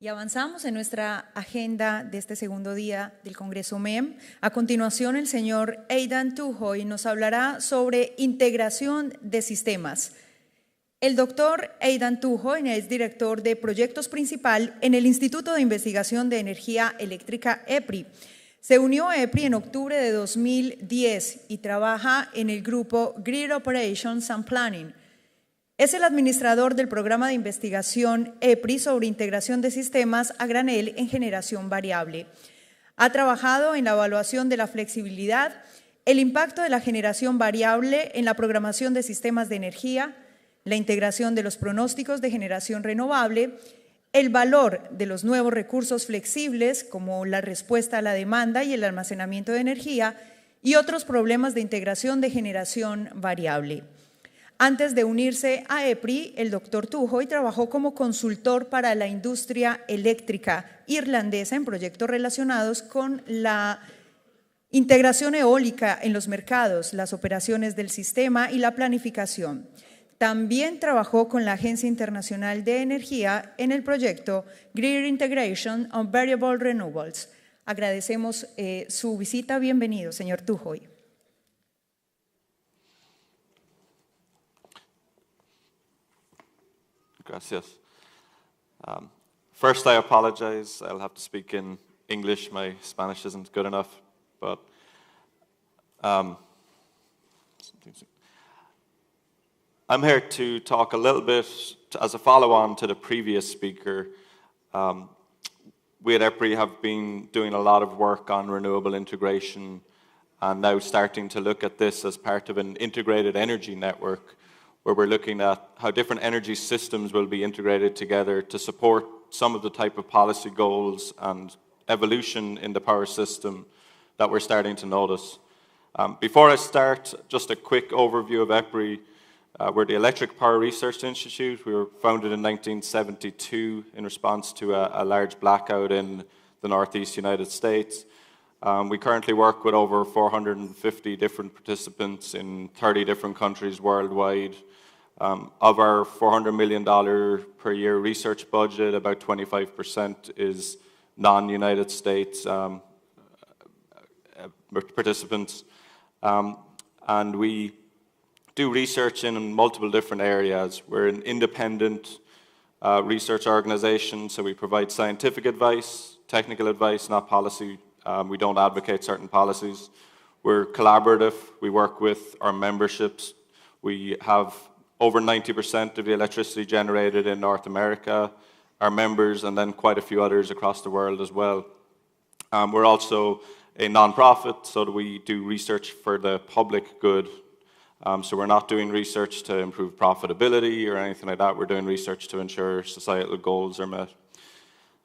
Y avanzamos en nuestra agenda de este segundo día del Congreso Mem. A continuación, el señor Aidan Tuohy nos hablará sobre integración de sistemas. El doctor Aidan Tuohy es director de proyectos principal en el Instituto de Investigación de Energía Eléctrica EPRI. Se unió a EPRI en octubre de 2010 y trabaja en el grupo Grid Operations and Planning. Es el administrador del programa de investigación EPRI sobre integración de sistemas a granel en generación variable. Ha trabajado en la evaluación de la flexibilidad, el impacto de la generación variable en la programación de sistemas de energía, la integración de los pronósticos de generación renovable, el valor de los nuevos recursos flexibles como la respuesta a la demanda y el almacenamiento de energía y otros problemas de integración de generación variable. Antes de unirse a EPRI, el doctor Tuohy trabajó como consultor para la industria eléctrica irlandesa en proyectos relacionados con la integración eólica en los mercados, las operaciones del sistema y la planificación. También trabajó con la Agencia Internacional de Energía en el proyecto Grid Integration on Variable Renewables. Agradecemos su visita. Bienvenido, señor Tuohy. Gracias. First, I apologize. I'll have to speak in English. My Spanish isn't good enough, but I'm here to talk a little bit as a follow-on to the previous speaker. We at EPRI have been doing a lot of work on renewable integration and now starting to look at this as part of an integrated energy network, where we're looking at how different energy systems will be integrated together to support some of the type of policy goals and evolution in the power system that we're starting to notice. Before I start, just a quick overview of EPRI. We're the Electric Power Research Institute. We were founded in 1972 in response to a large blackout in the Northeast United States. We currently work with over 450 different participants in 30 different countries worldwide. Of our $400 million per year research budget, about 25% is non-United States participants. And we do research in multiple different areas. We're an independent research organization, so we provide scientific advice, technical advice, not policy. We don't advocate certain policies. We're collaborative. We work with our memberships. We have over 90% of the electricity generated in North America, our members, and then quite a few others across the world as well. We're also a non-profit, so that we do research for the public good. So we're not doing research to improve profitability or anything like that. We're doing research to ensure societal goals are met.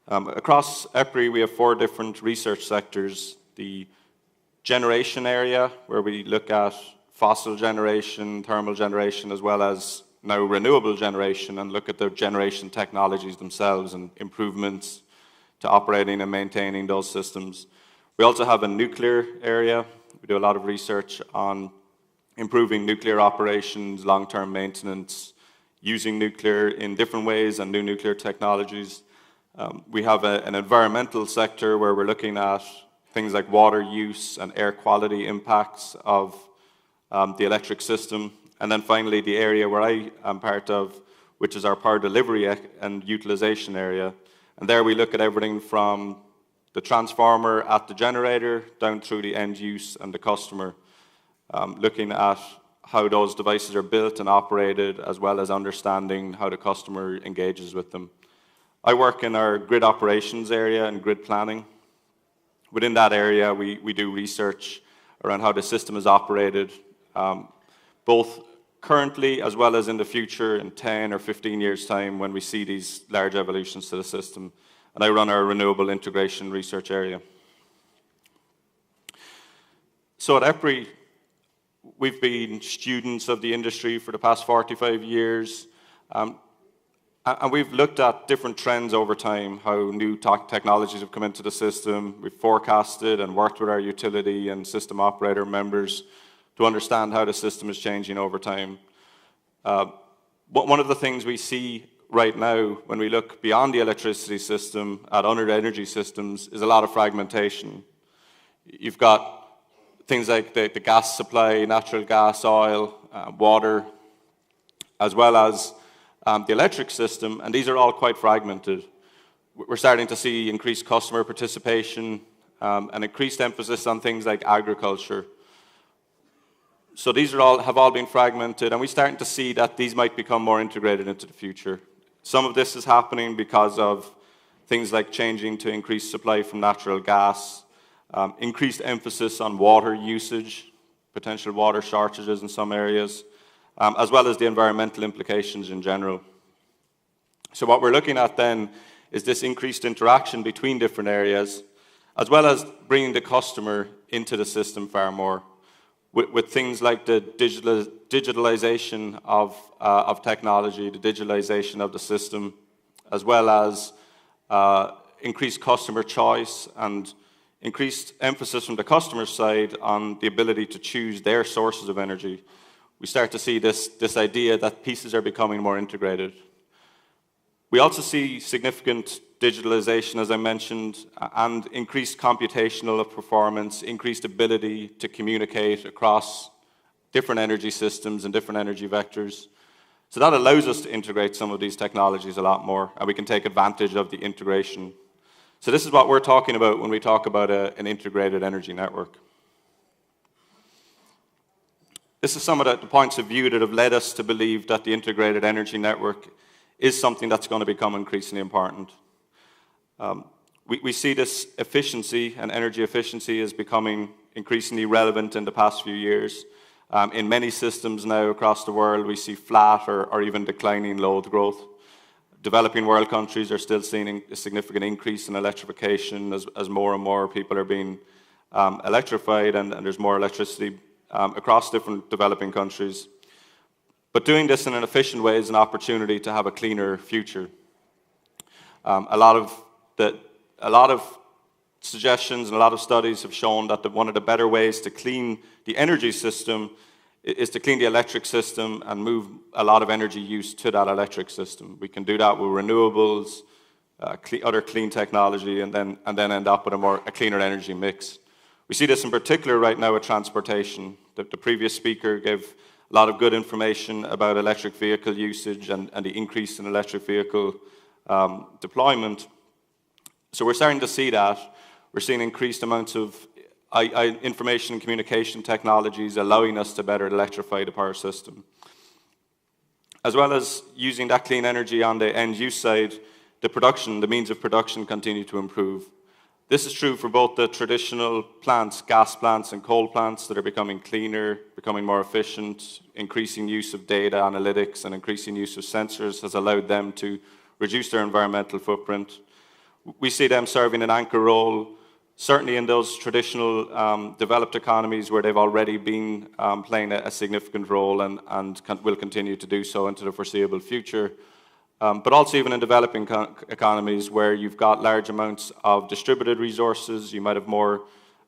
Across EPRI, we have 4 different research sectors. The generation area, where we look at fossil generation, thermal generation, as well as now renewable generation, and look at the generation technologies themselves and improvements to operating and maintaining those systems. We also have a nuclear area. We do a lot of research on improving nuclear operations, long-term maintenance, using nuclear in different ways and new nuclear technologies. We have an environmental sector where we're looking at things like water use and air quality impacts of the electric system. And then finally, the area where I am part of, which is our power delivery and utilization area. And there we look at everything from the transformer at the generator down through the end use and the customer, looking at how those devices are built and operated, as well as understanding how the customer engages with them. I work in our grid operations area and grid planning. Within that area, we do research around how the system is operated, both currently as well as in the future in 10 or 15 years' time when we see these large evolutions to the system. And I run our renewable integration research area. So at EPRI, we've been students of the industry for the past 45 years. And we've looked at different trends over time, how new technologies have come into the system. We've forecasted and worked with our utility and system operator members to understand how the system is changing over time. One of the things we see right now, when we look beyond the electricity system at other energy systems, is a lot of fragmentation. You've got things like the gas supply, natural gas, oil, water, as well as the electric system, and these are all quite fragmented. We're starting to see increased customer participation, an increased emphasis on things like agriculture. So these have all been fragmented, and we're starting to see that these might become more integrated into the future. Some of this is happening because of things like changing to increased supply from natural gas, increased emphasis on water usage, potential water shortages in some areas, as well as the environmental implications in general. So what we're looking at then is this increased interaction between different areas, as well as bringing the customer into the system far more, with things like the digitalization of technology, the digitalization of the system, as well as increased customer choice and increased emphasis from the customer side on the ability to choose their sources of energy. We start to see this idea that pieces are becoming more integrated. We also see significant digitalization, as I mentioned, and increased computational performance, increased ability to communicate across different energy systems and different energy vectors. So that allows us to integrate some of these technologies a lot more, and we can take advantage of the integration. So this is what we're talking about when we talk about an integrated energy network. This is some of the points of view that have led us to believe that the integrated energy network is something that's going to become increasingly important. We see this efficiency and energy efficiency is becoming increasingly relevant in the past few years. In many systems now across the world, we see flat or even declining load growth. Developing world countries are still seeing a significant increase in electrification as more and more people are being electrified and there's more electricity across different developing countries. But doing this in an efficient way is an opportunity to have a cleaner future. A lot of suggestions and a lot of studies have shown that one of the better ways to clean the energy system is to clean the electric system and move a lot of energy use to that electric system. We can do that with renewables, other clean technology, and then end up with a cleaner energy mix. We see this in particular right now with transportation. The previous speaker gave a lot of good information about electric vehicle usage and the increase in electric vehicle deployment. So we're starting to see that. We're seeing increased amounts of information and communication technologies allowing us to better electrify the power system. As well as using that clean energy on the end use side, the means of production continue to improve. This is true for both the traditional plants, gas plants and coal plants that are becoming cleaner, becoming more efficient. Increasing use of data analytics and increasing use of sensors has allowed them to reduce their environmental footprint. We see them serving an anchor role, certainly in those traditional developed economies where they've already been playing a significant role and will continue to do so into the foreseeable future. But also even in developing economies where you've got large amounts of distributed resources, you might have more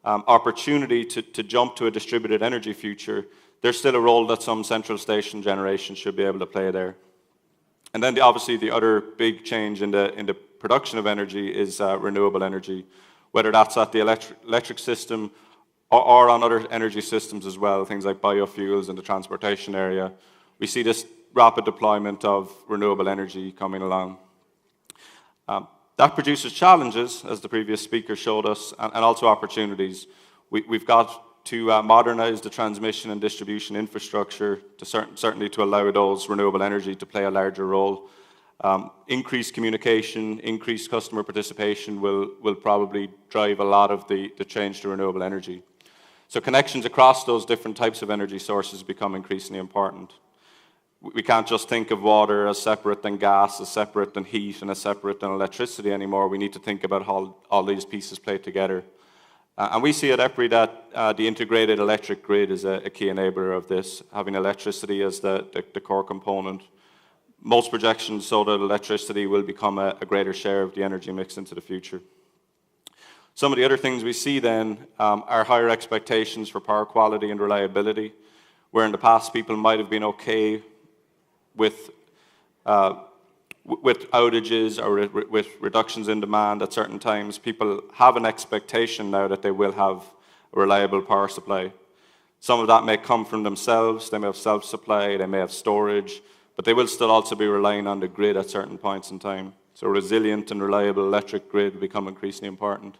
opportunity to jump to a distributed energy future. There's still a role that some central station generation should be able to play there. And then obviously the other big change in the production of energy is renewable energy, whether that's at the electric system or on other energy systems as well, things like biofuels in the transportation area. We see this rapid deployment of renewable energy coming along. That produces challenges, as the previous speaker showed us, and also opportunities. We've got to modernize the transmission and distribution infrastructure to certainly to allow those renewable energy to play a larger role. Increased communication, increased customer participation will probably drive a lot of the change to renewable energy. So connections across those different types of energy sources become increasingly important. We can't just think of water as separate than gas, as separate than heat, and as separate than electricity anymore. We need to think about how all these pieces play together. And we see at EPRI that the integrated electric grid is a key enabler of this, having electricity as the core component. Most projections show that electricity will become a greater share of the energy mix into the future. Some of the other things we see then are higher expectations for power quality and reliability, where in the past people might have been okay with with outages or with reductions in demand at certain times, people have an expectation now that they will have a reliable power supply. Some of that may come from themselves, they may have self-supply, they may have storage, but they will still also be relying on the grid at certain points in time. So a resilient and reliable electric grid will become increasingly important.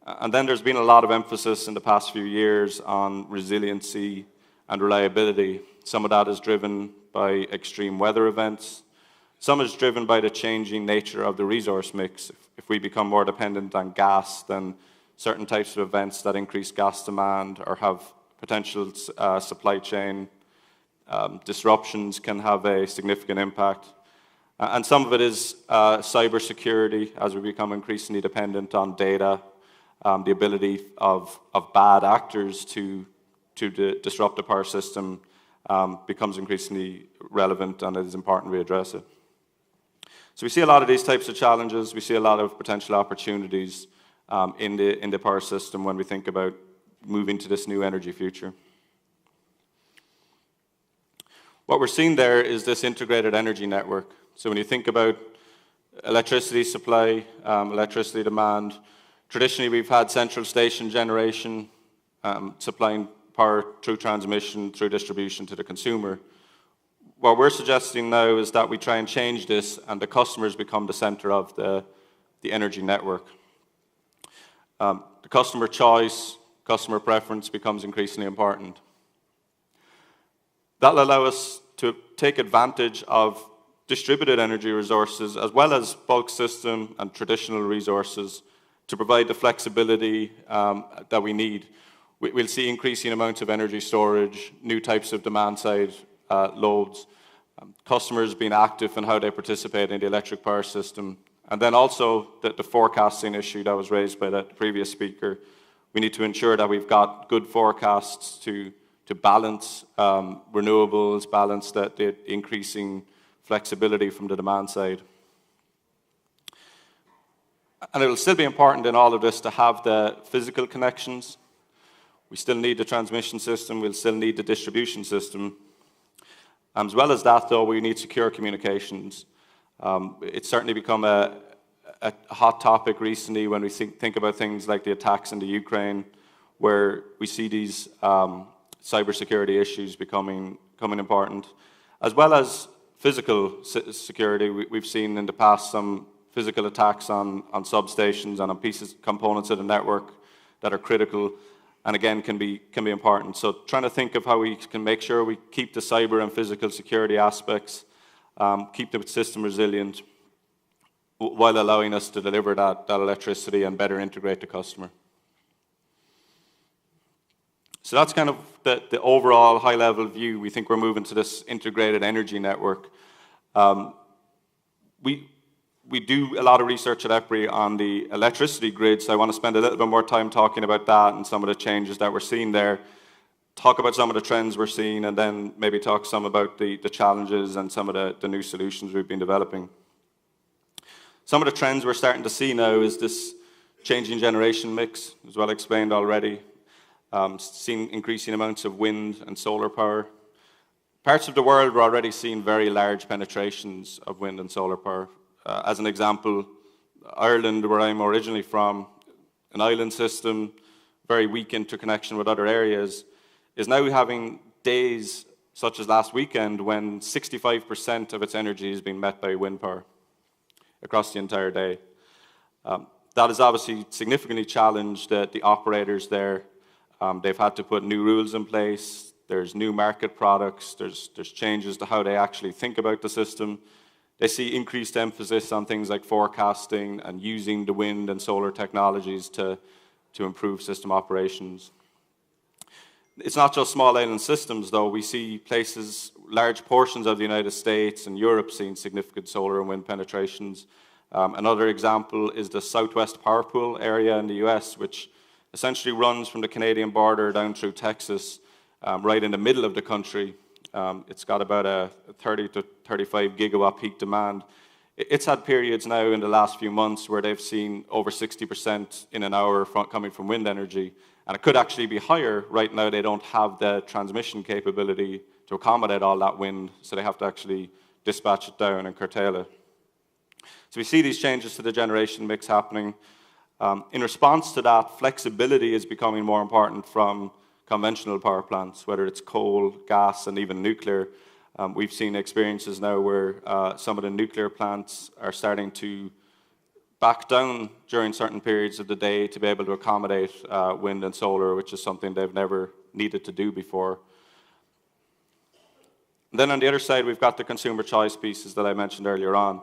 And then there's been a lot of emphasis in the past few years on resiliency and reliability. Some of that is driven by extreme weather events. Some is driven by the changing nature of the resource mix. If we become more dependent on gas, then certain types of events that increase gas demand or have potential supply chain disruptions can have a significant impact. And some of it is cybersecurity, as we become increasingly dependent on data, the ability of bad actors to disrupt the power system becomes increasingly relevant, and it is important we address it. So we see a lot of these types of challenges. We see a lot of potential opportunities in the power system when we think about moving to this new energy future. What we're seeing there is this integrated energy network. So when you think about electricity supply, electricity demand, traditionally we've had central station generation supplying power through transmission, through distribution to the consumer. What we're suggesting now is that we try and change this and the customers become the center of the energy network. The customer choice, customer preference becomes increasingly important. That'll allow us to take advantage of distributed energy resources as well as bulk system and traditional resources to provide the flexibility that we need. We'll see increasing amounts of energy storage, new types of demand-side loads, customers being active in how they participate in the electric power system, and then also the forecasting issue that was raised by the previous speaker. We need to ensure that we've got good forecasts to balance renewables, balance the increasing flexibility from the demand side. And it'll still be important in all of this to have the physical connections. We still need the transmission system, we'll still need the distribution system. As well as that, though, we need secure communications. It's certainly become a hot topic recently when we think about things like the attacks in the Ukraine, where we see these cybersecurity issues becoming important, as well as physical security. We've seen in the past some physical attacks on substations and on components of the network that are critical, and again can be important. So trying to think of how we can make sure we keep the cyber and physical security aspects, keep the system resilient, while allowing us to deliver that electricity and better integrate the customer. So that's kind of the overall high-level view. We think we're moving to this integrated energy network. We do a lot of research at EPRI on the electricity grid, so I want to spend a little bit more time talking about that and some of the changes that we're seeing there, talk about some of the trends we're seeing, and then maybe talk some about the challenges and some of the new solutions we've been developing. Some of the trends we're starting to see now is this changing generation mix, as well explained already. Seeing increasing amounts of wind and solar power. Parts of the world we're already seeing very large penetrations of wind and solar power. As an example, Ireland, where I'm originally from, an island system, very weak interconnection with other areas, is now having days such as last weekend when 65% of its energy is being met by wind power across the entire day. That has obviously significantly challenged the operators there. They've had to put new rules in place. There's new market products. There's changes to how they actually think about the system. They see increased emphasis on things like forecasting and using the wind and solar technologies to improve system operations. It's not just small island systems, though. We see places, large portions of the United States and Europe seeing significant solar and wind penetrations. Another example is the Southwest Power Pool area in the US, which essentially runs from the Canadian border down through Texas, right in the middle of the country. It's got about a 30 to 35 gigawatt peak demand. It's had periods now in the last few months where they've seen over 60% in an hour coming from wind energy. And it could actually be higher. Right now they don't have the transmission capability to accommodate all that wind, so they have to actually dispatch it down and curtail it. So we see these changes to the generation mix happening. In response to that, flexibility is becoming more important from conventional power plants, whether it's coal, gas, and even nuclear. We've seen experiences now where some of the nuclear plants are starting to back down during certain periods of the day to be able to accommodate wind and solar, which is something they've never needed to do before. And then on the other side, we've got the consumer choice pieces that I mentioned earlier on.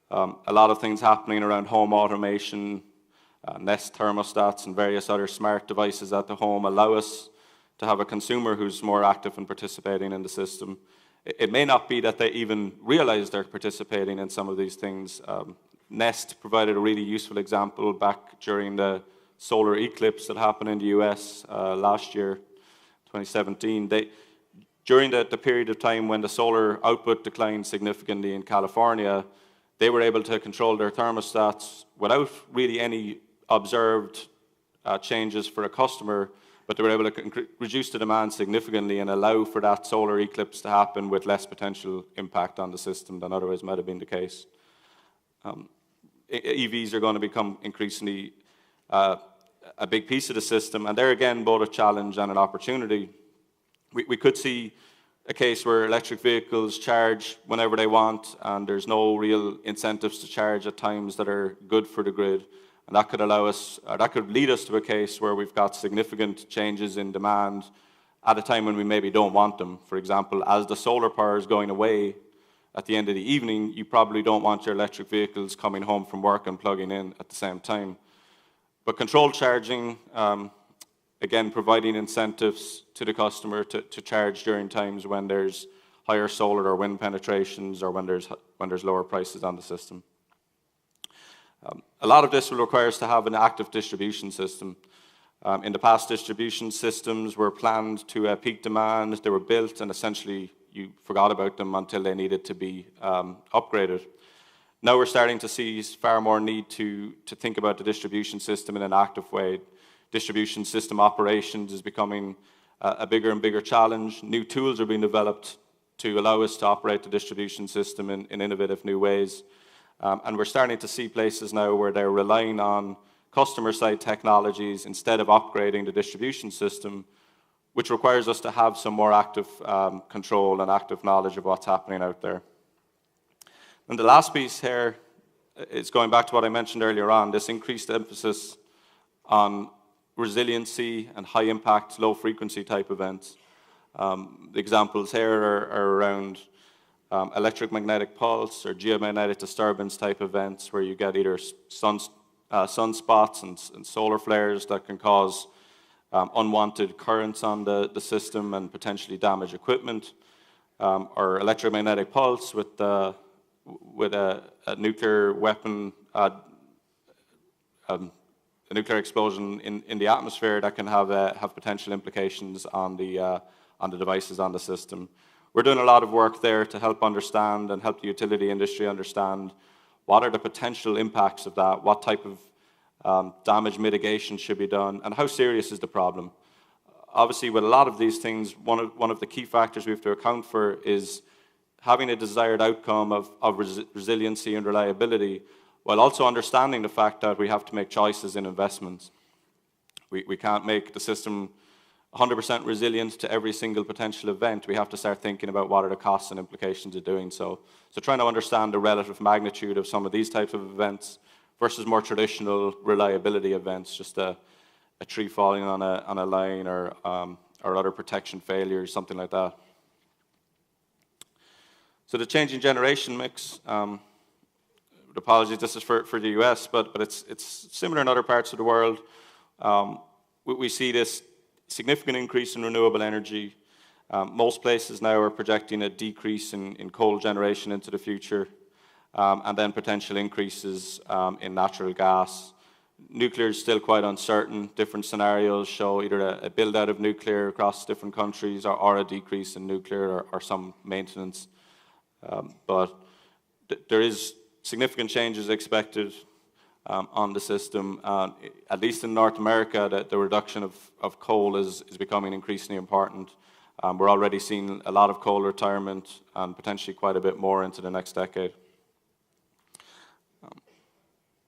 A lot of things happening around home automation, Nest thermostats, and various other smart devices at the home allow us to have a consumer who's more active in participating in the system. It may not be that they even realize they're participating in some of these things. Nest provided a really useful example back during the solar eclipse that happened in the US last year, 2017. During the period of time when the solar output declined significantly in California, they were able to control their thermostats without really any observed changes for a customer, but they were able to reduce the demand significantly and allow for that solar eclipse to happen with less potential impact on the system than otherwise might have been the case. EVs are going to become increasingly a big piece of the system, and they're again both a challenge and an opportunity. We could see a case where electric vehicles charge whenever they want, and there's no real incentives to charge at times that are good for the grid. And that could allow us, or that could lead us to a case where we've got significant changes in demand at a time when we maybe don't want them. For example, as the solar power is going away at the end of the evening, you probably don't want your electric vehicles coming home from work and plugging in at the same time. But controlled charging, again, providing incentives to the customer to charge during times when there's higher solar or wind penetrations or when there's lower prices on the system. A lot of this will require us to have an active distribution system. In the past, distribution systems were planned to peak demand. They were built, and essentially you forgot about them until they needed to be upgraded. Now we're starting to see far more need to think about the distribution system in an active way. Distribution system operations is becoming a bigger and bigger challenge. New tools are being developed to allow us to operate the distribution system in innovative new ways. And we're starting to see places now where they're relying on customer-side technologies instead of upgrading the distribution system, which requires us to have some more active control and active knowledge of what's happening out there. And the last piece here is going back to what I mentioned earlier on, this increased emphasis on resiliency and high-impact, low-frequency type events. The examples here are around electromagnetic pulse or geomagnetic disturbance type events where you get either sunspots and solar flares that can cause unwanted currents on the system and potentially damage equipment, or electromagnetic pulse with a nuclear weapon, a nuclear explosion in the atmosphere that can have potential implications on the devices on the system. We're doing a lot of work there to help understand and help the utility industry understand what are the potential impacts of that, what type of damage mitigation should be done, and how serious is the problem. Obviously, with a lot of these things, one of the key factors we have to account for is having a desired outcome of resiliency and reliability, while also understanding the fact that we have to make choices in investments. We can't make the system 100% resilient to every single potential event. We have to start thinking about what are the costs and implications of doing so. So trying to understand the relative magnitude of some of these types of events versus more traditional reliability events, just a tree falling on a line or other protection failures, something like that. So the changing generation mix, apologies, this is for the US, but it's similar in other parts of the world. We see this significant increase in renewable energy. Most places now are projecting a decrease in coal generation into the future, and then potential increases in natural gas. Nuclear is still quite uncertain. Different scenarios show either a build-out of nuclear across different countries or a decrease in nuclear or some maintenance. But there is significant changes expected on the system. At least in North America, the reduction of coal is becoming increasingly important. We're already seeing a lot of coal retirement and potentially quite a bit more into the next decade.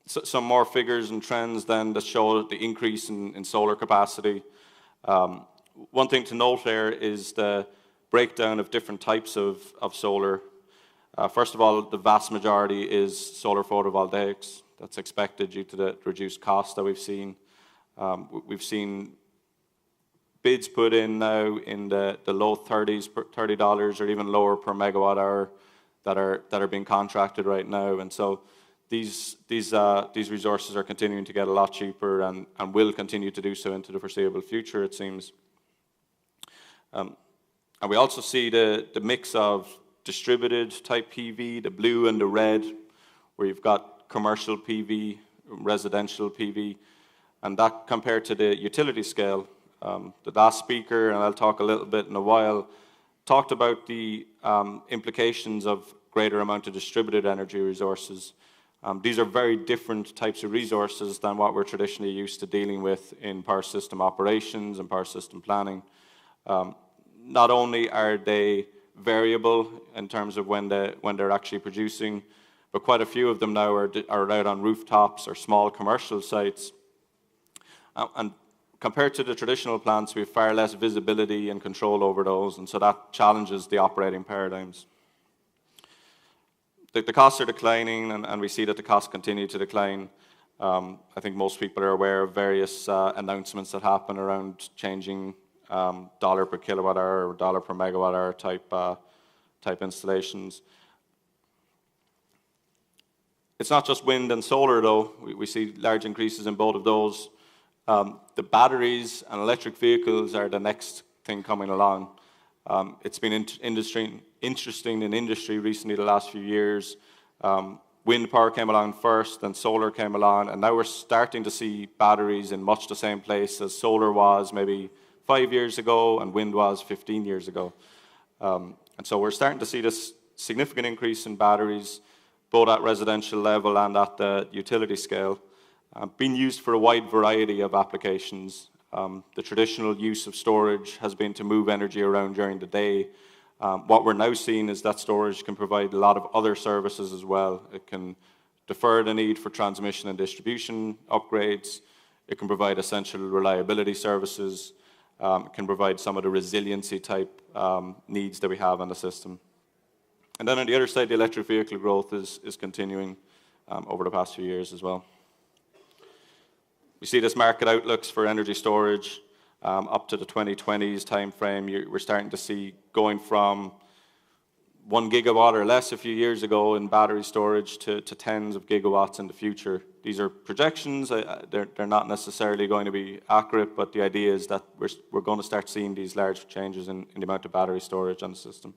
some more figures and trends then that show the increase in solar capacity. One thing to note there is the breakdown of different types of solar. First of all, the vast majority is solar photovoltaics. That's expected due to the reduced cost that we've seen. We've seen bids put in now in the low 30s, $30 or even lower per megawatt hour that are being contracted right now. And so these resources are continuing to get a lot cheaper and will continue to do so into the foreseeable future, it seems. And we also see the mix of distributed type PV, the blue and the red, where you've got commercial PV, residential PV, and that compared to the utility scale. The last speaker, and I'll talk a little bit in a while, talked about the implications of greater amount of distributed energy resources. These are very different types of resources than what we're traditionally used to dealing with in power system operations and power system planning. Not only are they variable in terms of when they're actually producing, but quite a few of them now are out on rooftops or small commercial sites. And compared to the traditional plants, we have far less visibility and control over those, and so that challenges the operating paradigms. The costs are declining, and we see that the costs continue to decline. I think most people are aware of various announcements that happen around changing dollar per kilowatt hour or dollar per megawatt hour type installations. It's not just wind and solar, though. We see large increases in both of those. The batteries and electric vehicles are the next thing coming along. It's been interesting in industry recently, the last few years. Wind power came along first, then solar came along, and now we're starting to see batteries in much the same place as solar was maybe 5 years ago and wind was 15 years ago. And so we're starting to see this significant increase in batteries, both at residential level and at the utility scale, being used for a wide variety of applications. The traditional use of storage has been to move energy around during the day. What we're now seeing is that storage can provide a lot of other services as well. It can defer the need for transmission and distribution upgrades. It can provide essential reliability services. It can provide some of the resiliency type needs that we have on the system. And then on the other side, the electric vehicle growth is continuing over the past few years as well. We see this market outlooks for energy storage up to the 2020s timeframe. We're starting to see going from 1 gigawatt or less a few years ago in battery storage to tens of gigawatts in the future. These are projections. They're not necessarily going to be accurate, but the idea is that we're going to start seeing these large changes in the amount of battery storage on the system.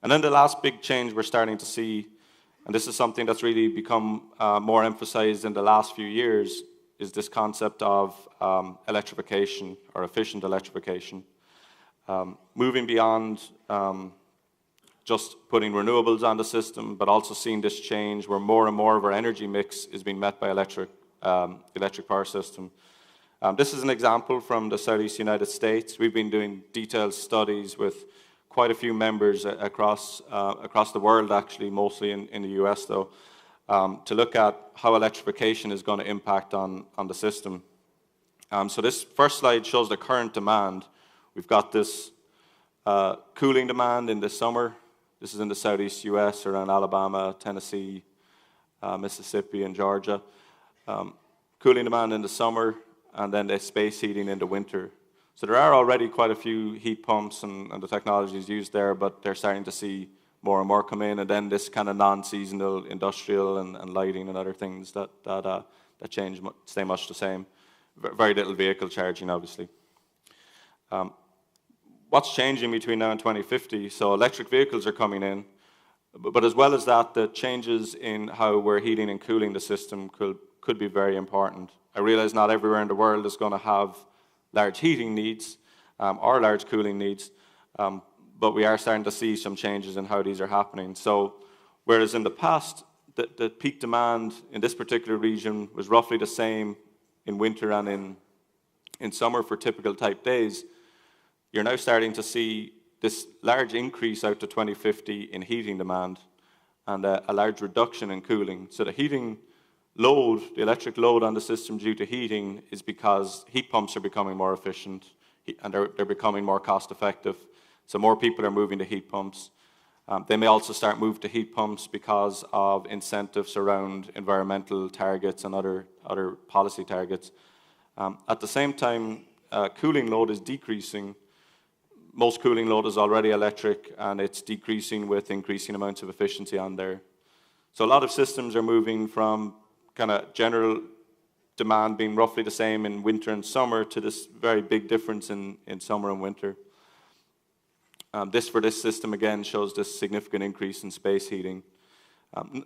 And then the last big change we're starting to see, and this is something that's really become more emphasized in the last few years, is this concept of electrification or efficient electrification. Moving beyond just putting renewables on the system, but also seeing this change where more and more of our energy mix is being met by electric power system. This is an example from the Southeast United States. We've been doing detailed studies with quite a few members across the world, actually, mostly in the US, though, to look at how electrification is going to impact on the system. So this first slide shows the current demand. We've got this cooling demand in the summer. This is in the Southeast US, around Alabama, Tennessee, Mississippi, and Georgia. Cooling demand in the summer, and then the space heating in the winter. So there are already quite a few heat pumps and the technologies used there, but they're starting to see more and more come in, and then this kind of non-seasonal industrial and lighting and other things that change, stay much the same. Very little vehicle charging, obviously. What's changing between now and 2050? So electric vehicles are coming in, but as well as that, the changes in how we're heating and cooling the system could be very important. I realize not everywhere in the world is going to have large heating needs or large cooling needs, but we are starting to see some changes in how these are happening. So whereas in the past, the peak demand in this particular region was roughly the same in winter and in summer for typical type days, you're now starting to see this large increase out to 2050 in heating demand. and a large reduction in cooling. So the heating load, the electric load on the system due to heating is because heat pumps are becoming more efficient and they're becoming more cost effective. So more people are moving to heat pumps. They may also start move to heat pumps because of incentives around environmental targets and other policy targets. At the same time, cooling load is decreasing. Most cooling load is already electric, and it's decreasing with increasing amounts of efficiency on there. So a lot of systems are moving from kind of general demand being roughly the same in winter and summer to this very big difference in summer and winter. For this system, again, shows this significant increase in space heating.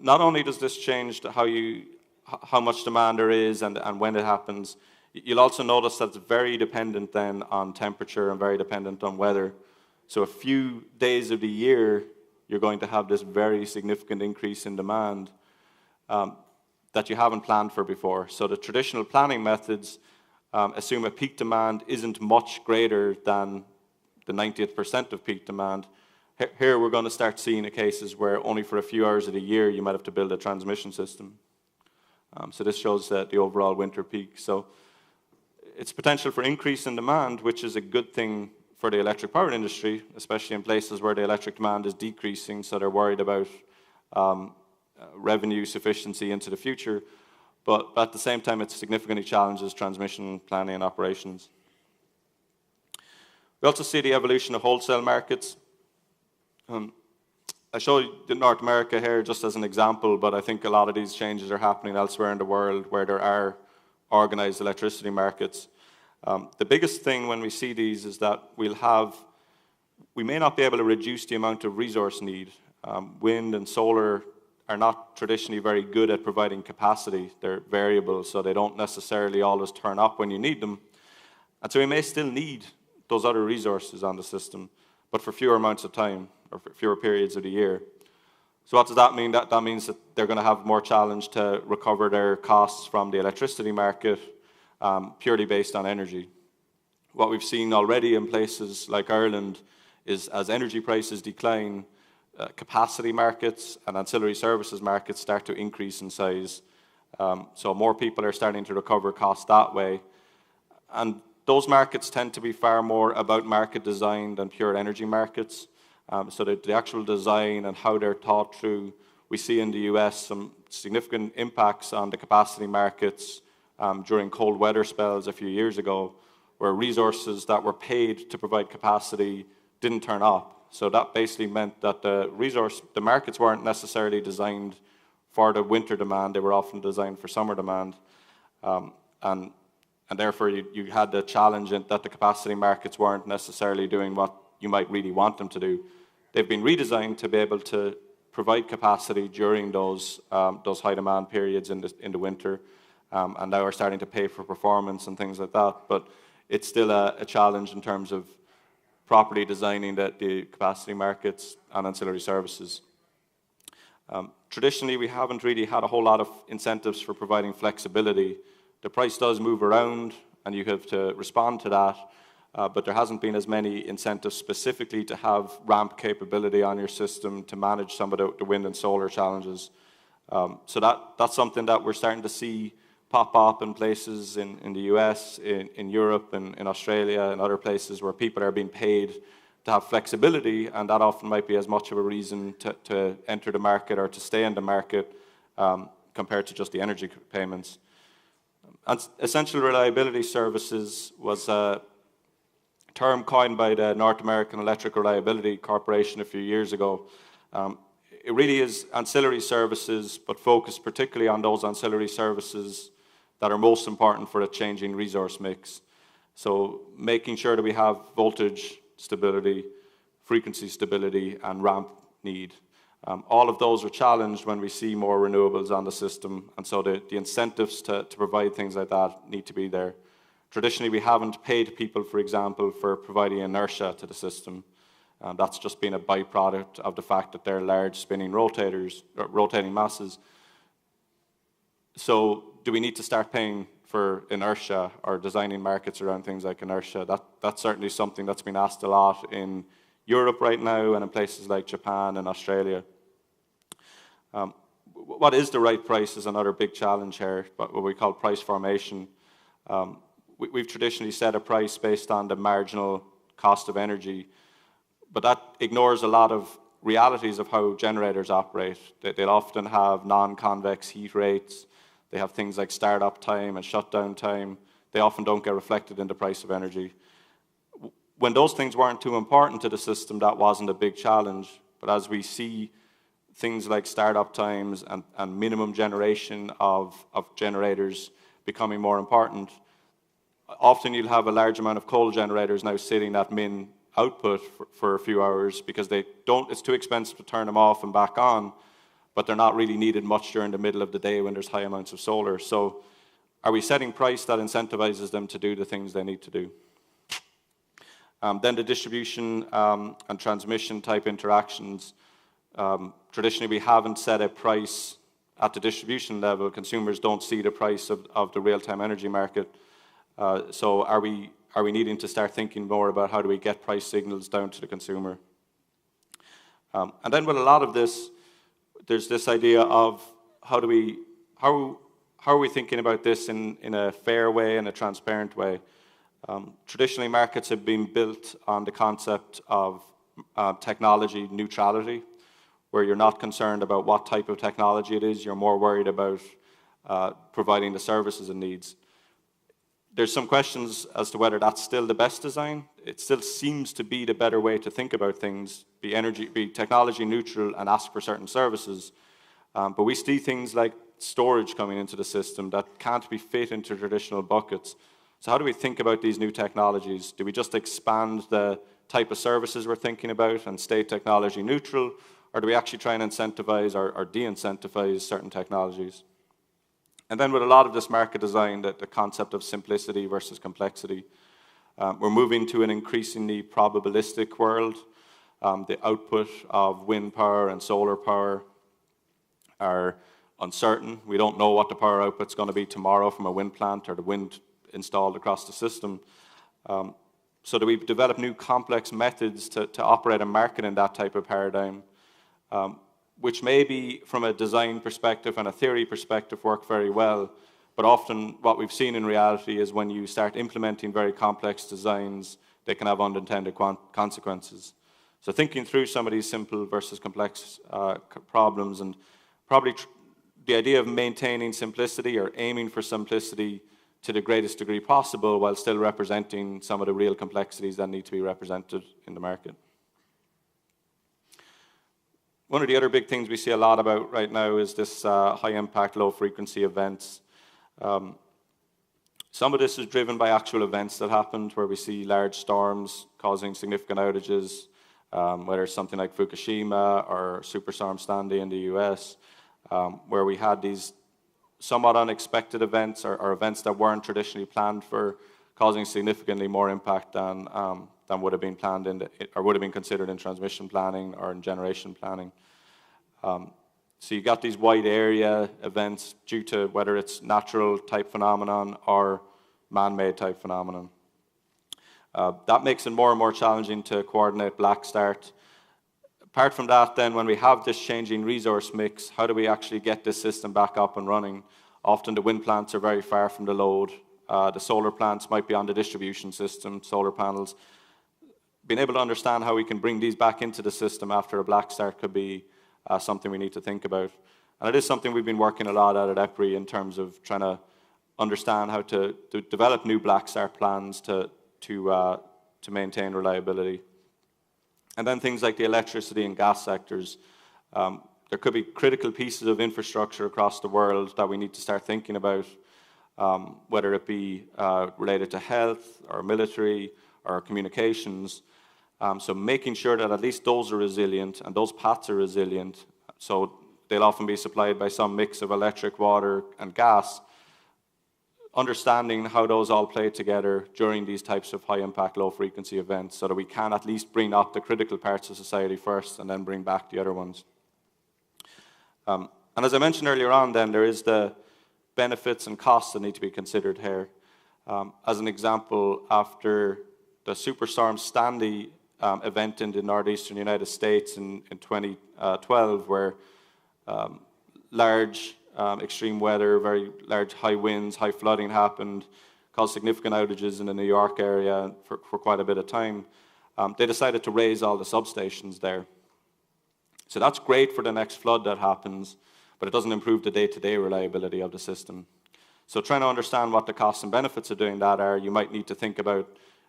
Not only does this change how much demand there is and when it happens, you'll also notice that it's very dependent then on temperature and very dependent on weather. So a few days of the year, you're going to have this very significant increase in demand that you haven't planned for before. So the traditional planning methods assume a peak demand isn't much greater than the 90th percent of peak demand. Here we're going to start seeing cases where only for a few hours of the year you might have to build a transmission system. So this shows the overall winter peak. So it's potential for increase in demand, which is a good thing for the electric power industry, especially in places where the electric demand is decreasing, so they're worried about revenue sufficiency into the future. But at the same time, it significantly challenges transmission planning and operations. We also see the evolution of wholesale markets. I show you North America here just as an example, but I think a lot of these changes are happening elsewhere in the world where there are organized electricity markets. The biggest thing when we see these is that we may not be able to reduce the amount of resource need. Wind and solar are not traditionally very good at providing capacity. They're variable, so they don't necessarily always turn up when you need them. And so we may still need those other resources on the system, but for fewer amounts of time or for fewer periods of the year. So what does that mean? That means that they're going to have more challenge to recover their costs from the electricity market purely based on energy. What we've seen already in places like Ireland is as energy prices decline, capacity markets and ancillary services markets start to increase in size. So more people are starting to recover costs that way. And those markets tend to be far more about market design than pure energy markets. So the actual design and how they're thought through, we see in the US some significant impacts on the capacity markets during cold weather spells a few years ago, where resources that were paid to provide capacity didn't turn up. So that basically meant that the markets weren't necessarily designed for the winter demand, they were often designed for summer demand. And therefore you had the challenge that the capacity markets weren't necessarily doing what you might really want them to do. They've been redesigned to be able to provide capacity during those high demand periods in the winter, and now are starting to pay for performance and things like that. But it's still a challenge in terms of properly designing the capacity markets and ancillary services. Traditionally, we haven't really had a whole lot of incentives for providing flexibility. The price does move around, and you have to respond to that. But there hasn't been as many incentives specifically to have ramp capability on your system to manage some of the wind and solar challenges. So that's something that we're starting to see pop up in places in the US, in Europe, and in Australia, and other places where people are being paid to have flexibility, and that often might be as much of a reason to enter the market or to stay in the market compared to just the energy payments. And essential reliability services was a term coined by the North American Electric Reliability Corporation a few years ago. It really is ancillary services, but focused particularly on those ancillary services that are most important for a changing resource mix. So making sure that we have voltage stability, frequency stability, and ramp need. All of those are challenged when we see more renewables on the system, and so the incentives to provide things like that need to be there. Traditionally, we haven't paid people, for example, for providing inertia to the system. That's just been a byproduct of the fact that they're large spinning rotators, rotating masses. So do we need to start paying for inertia or designing markets around things like inertia? That's certainly something that's been asked a lot in Europe right now and in places like Japan and Australia. What is the right price is another big challenge here, but what we call price formation. We've traditionally set a price based on the marginal cost of energy, but that ignores a lot of realities of how generators operate. They'll often have non-convex heat rates. They have things like startup time and shutdown time. They often don't get reflected in the price of energy. When those things weren't too important to the system, that wasn't a big challenge. But as we see things like startup times and minimum generation of generators becoming more important, often you'll have a large amount of coal generators now sitting at min output for a few hours because it's too expensive to turn them off and back on, but they're not really needed much during the middle of the day when there's high amounts of solar. So are we setting price that incentivizes them to do the things they need to do? Then the distribution and transmission type interactions. Traditionally, we haven't set a price at the distribution level. Consumers don't see the price of the real-time energy market. So are we needing to start thinking more about how do we get price signals down to the consumer? And then with a lot of this, there's this idea of how are we thinking about this in a fair way and a transparent way? Traditionally, markets have been built on the concept of technology neutrality, where you're not concerned about what type of technology it is, you're more worried about providing the services it needs. There's some questions as to whether that's still the best design. It still seems to be the better way to think about things, be technology neutral and ask for certain services. But we see things like storage coming into the system that can't be fit into traditional buckets. So how do we think about these new technologies? Do we just expand the type of services we're thinking about and stay technology neutral? Or do we actually try and incentivize or de-incentivize certain technologies? And then with a lot of this market design, the concept of simplicity versus complexity, we're moving to an increasingly probabilistic world. The output of wind power and solar power are uncertain. We don't know what the power output's going to be tomorrow from a wind plant or the wind installed across the system. So do we develop new complex methods to operate a market in that type of paradigm, which maybe from a design perspective and a theory perspective work very well, but often what we've seen in reality is when you start implementing very complex designs, they can have unintended consequences. So thinking through some of these simple versus complex problems, and probably the idea of maintaining simplicity or aiming for simplicity to the greatest degree possible while still representing some of the real complexities that need to be represented in the market. One of the other big things we see a lot about right now is this high-impact, low-frequency events. Some of this is driven by actual events that happened, where we see large storms causing significant outages, whether it's something like Fukushima or Superstorm Sandy in the US, where we had these somewhat unexpected events or events that weren't traditionally planned for, causing significantly more impact than would have been planned or would have been considered in transmission planning or in generation planning. So you got these wide area events due to whether it's natural type phenomenon or man-made type phenomenon. That makes it more and more challenging to coordinate black start. Apart from that, then, when we have this changing resource mix, how do we actually get this system back up and running? Often the wind plants are very far from the load. The solar plants might be on the distribution system, solar panels. Being able to understand how we can bring these back into the system after a black start could be something we need to think about. And it is something we've been working a lot at EPRI in terms of trying to understand how to develop new black start plans to maintain reliability. And then things like the electricity and gas sectors. There could be critical pieces of infrastructure across the world that we need to start thinking about, whether it be related to health or military or communications. So making sure that at least those are resilient and those paths are resilient. So they'll often be supplied by some mix of electric, water, and gas. Understanding how those all play together during these types of high-impact, low-frequency events so that we can at least bring up the critical parts of society first and then bring back the other ones. And as I mentioned earlier on, then, there is the benefits and costs that need to be considered here. As an example, after the Superstorm Sandy event in the northeastern United States in 2012, where large extreme weather, very large high winds, high flooding happened, caused significant outages in the New York area for quite a bit of time. They decided to raise all the substations there. So that's great for the next flood that happens, but it doesn't improve the day-to-day reliability of the system. So trying to understand what the costs and benefits of doing that are, you might need to think about,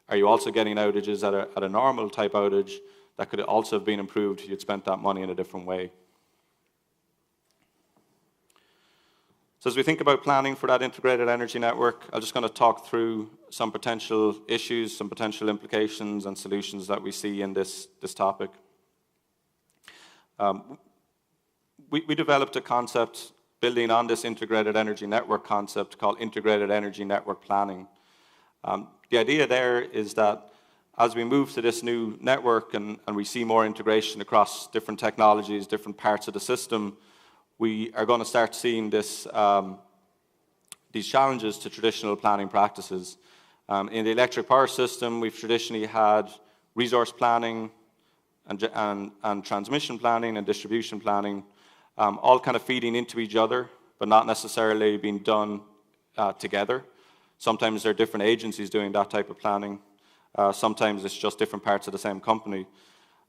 are you also getting outages at a normal type outage that could also have been improved if you'd spent that money in a different way? So as we think about planning for that integrated energy network, I'm just going to talk through some potential issues, some potential implications and solutions that we see in this topic. We developed a concept building on this integrated energy network concept called integrated energy network planning. The idea there is that as we move to this new network and we see more integration across different technologies, different parts of the system, we are going to start seeing this, these challenges to traditional planning practices. In the electric power system, we've traditionally had resource planning and transmission planning and distribution planning, all kind of feeding into each other, but not necessarily being done together. Sometimes there are different agencies doing that type of planning. Sometimes it's just different parts of the same company.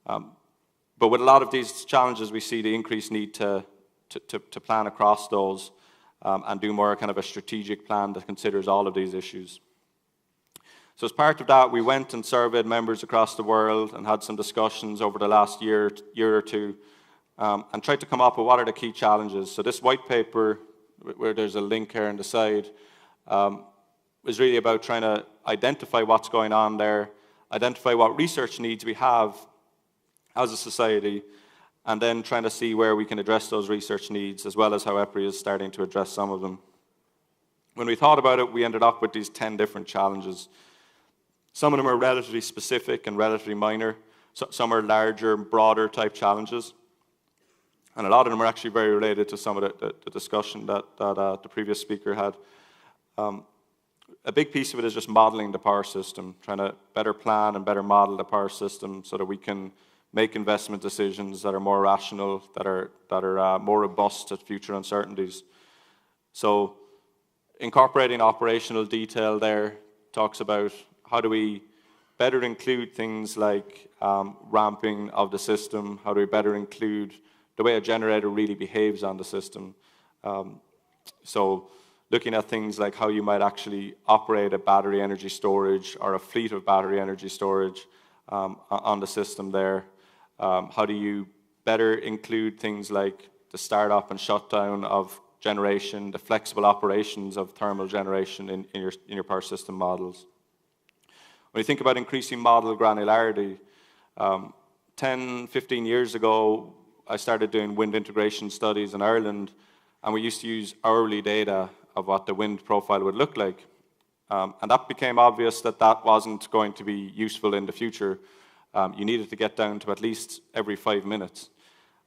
But with a lot of these challenges, we see the increased need to plan across those and do more kind of a strategic plan that considers all of these issues. So as part of that, we went and surveyed members across the world and had some discussions over the last year or two and tried to come up with what are the key challenges. So this white paper, where there's a link here on the side, was really about trying to identify what's going on there, identify what research needs we have as a society, and then trying to see where we can address those research needs, as well as how EPRI is starting to address some of them. When we thought about it, we ended up with these 10 different challenges. Some of them are relatively specific and relatively minor. Some are larger, broader type challenges. And a lot of them are actually very related to some of the discussion that the previous speaker had. A big piece of it is just modeling the power system, trying to better plan and better model the power system so that we can make investment decisions that are more rational, that are more robust to future uncertainties. So incorporating operational detail there talks about how do we better include things like ramping of the system, how do we better include the way a generator really behaves on the system. So looking at things like how you might actually operate a battery energy storage or a fleet of battery energy storage on the system there. How do you better include things like the startup and shutdown of generation, the flexible operations of thermal generation in your power system models. When you think about increasing model granularity, 10, 15 years ago, I started doing wind integration studies in Ireland, and we used to use hourly data of what the wind profile would look like. And that became obvious that that wasn't going to be useful in the future. You needed to get down to at least every 5 minutes.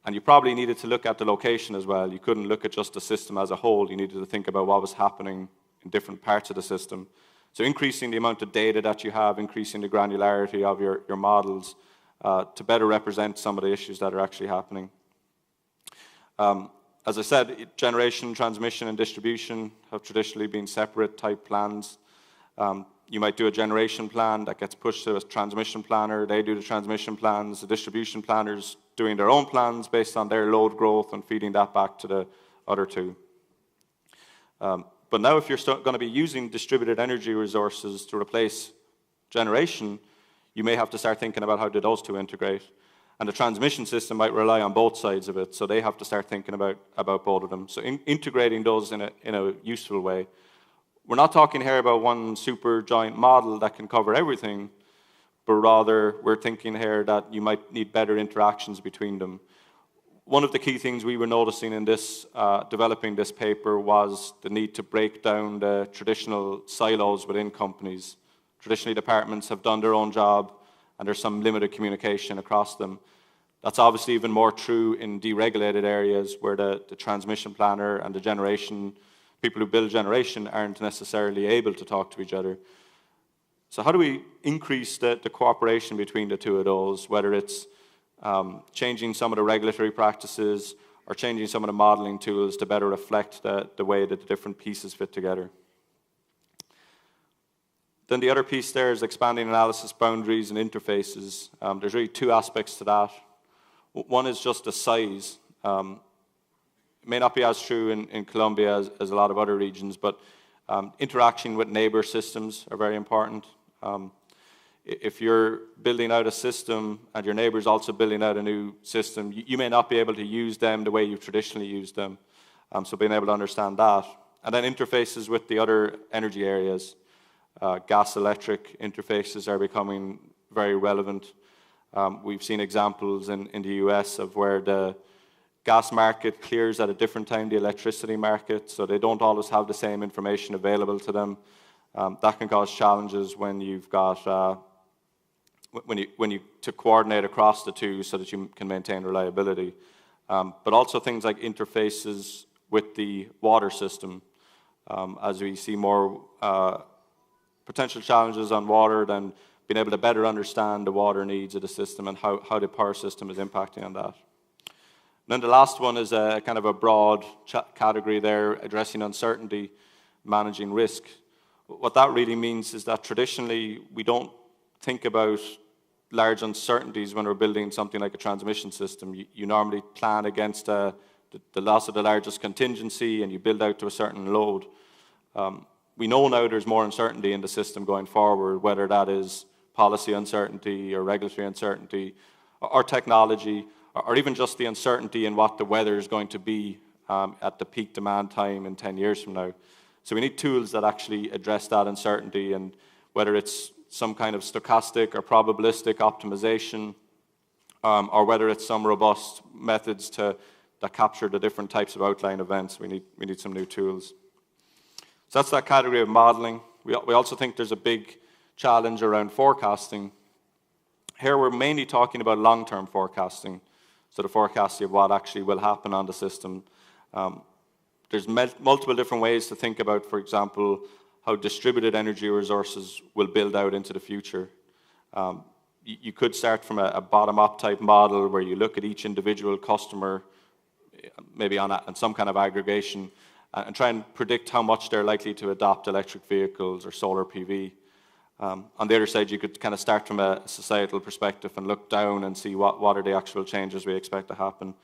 And you probably needed to look at the location as well. You couldn't look at just the system as a whole. You needed to think about what was happening in different parts of the system. So increasing the amount of data that you have, increasing the granularity of your models to better represent some of the issues that are actually happening. As I said, generation, transmission, and distribution have traditionally been separate type plans. You might do a generation plan that gets pushed to a transmission planner. They do the transmission plans. The distribution planners doing their own plans based on their load growth and feeding that back to the other two. But now if you're going to be using distributed energy resources to replace generation, you may have to start thinking about how do those two integrate. And the transmission system might rely on both sides of it, so they have to start thinking about both of them. So integrating those in a useful way. We're not talking here about one super giant model that can cover everything, but rather we're thinking here that you might need better interactions between them. One of the key things we were noticing in this, developing this paper, was the need to break down the traditional silos within companies. Traditionally, departments have done their own job, and there's some limited communication across them. That's obviously even more true in deregulated areas where the transmission planner and the generation, people who build generation aren't necessarily able to talk to each other. So how do we increase the cooperation between the two of those, whether it's changing some of the regulatory practices or changing some of the modeling tools to better reflect the way that the different pieces fit together. Then the other piece there is expanding analysis boundaries and interfaces. There's really two aspects to that. One is just the size. It may not be as true in Colombia as a lot of other regions, but interaction with neighbor systems are very important. If you're building out a system and your neighbor's also building out a new system, you may not be able to use them the way you've traditionally used them. So being able to understand that. And then interfaces with the other energy areas. Gas-electric interfaces are becoming very relevant. We've seen examples in the US of where the gas market clears at a different time the electricity market, so they don't always have the same information available to them. That can cause challenges when you've got to coordinate across the two so that you can maintain reliability. But also things like interfaces with the water system. As we see more potential challenges on water, then being able to better understand the water needs of the system and how the power system is impacting on that. And then the last one is a kind of a broad category there, addressing uncertainty, managing risk. What that really means is that traditionally we don't think about large uncertainties when we're building something like a transmission system. You normally plan against the loss of the largest contingency and you build out to a certain load. We know now there's more uncertainty in the system going forward, whether that is policy uncertainty or regulatory uncertainty or technology, or even just the uncertainty in what the weather is going to be at the peak demand time in 10 years from now. So we need tools that actually address that uncertainty, and whether it's some kind of stochastic or probabilistic optimization, or whether it's some robust methods that capture the different types of outlying events, we need some new tools. So that's that category of modeling. We also think there's a big challenge around forecasting. Here we're mainly talking about long-term forecasting, so the forecasting of what actually will happen on the system. There's multiple different ways to think about, for example, how distributed energy resources will build out into the future. You could start from a bottom-up type model where you look at each individual customer, maybe on some kind of aggregation, and try and predict how much they're likely to adopt electric vehicles or solar PV. On the other side, you could kind of start from a societal perspective and look down and see what are the actual changes we expect to happen.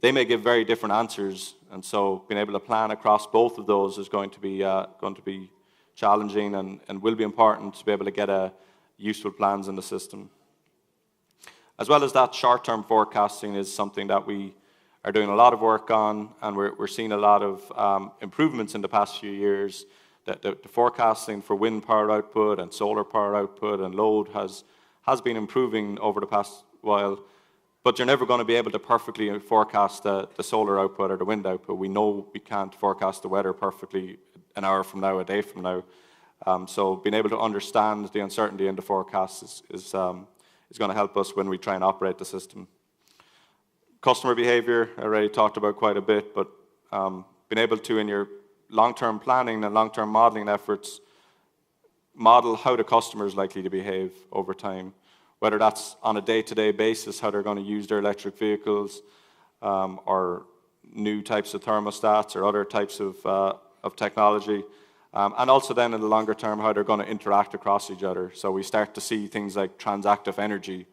They may give very different answers, and so being able to plan across both of those is going to be challenging and will be important to be able to get useful plans in the system. As well as that, short-term forecasting is something that we are doing a lot of work on, and we're seeing a lot of improvements in the past few years. The forecasting for wind power output and solar power output and load has been improving over the past while, but you're never going to be able to perfectly forecast the solar output or the wind output. We know we can't forecast the weather perfectly an hour from now, a day from now. So being able to understand the uncertainty in the forecast is going to help us when we try and operate the system. Customer behavior, I already talked about quite a bit, but being able to, in your long-term planning and long-term modeling efforts, model how the customer is likely to behave over time, whether that's on a day-to-day basis, how they're going to use their electric vehicles, or new types of thermostats or other types of technology, and also then in the longer term, how they're going to interact across each other. So we start to see things like transactive energy,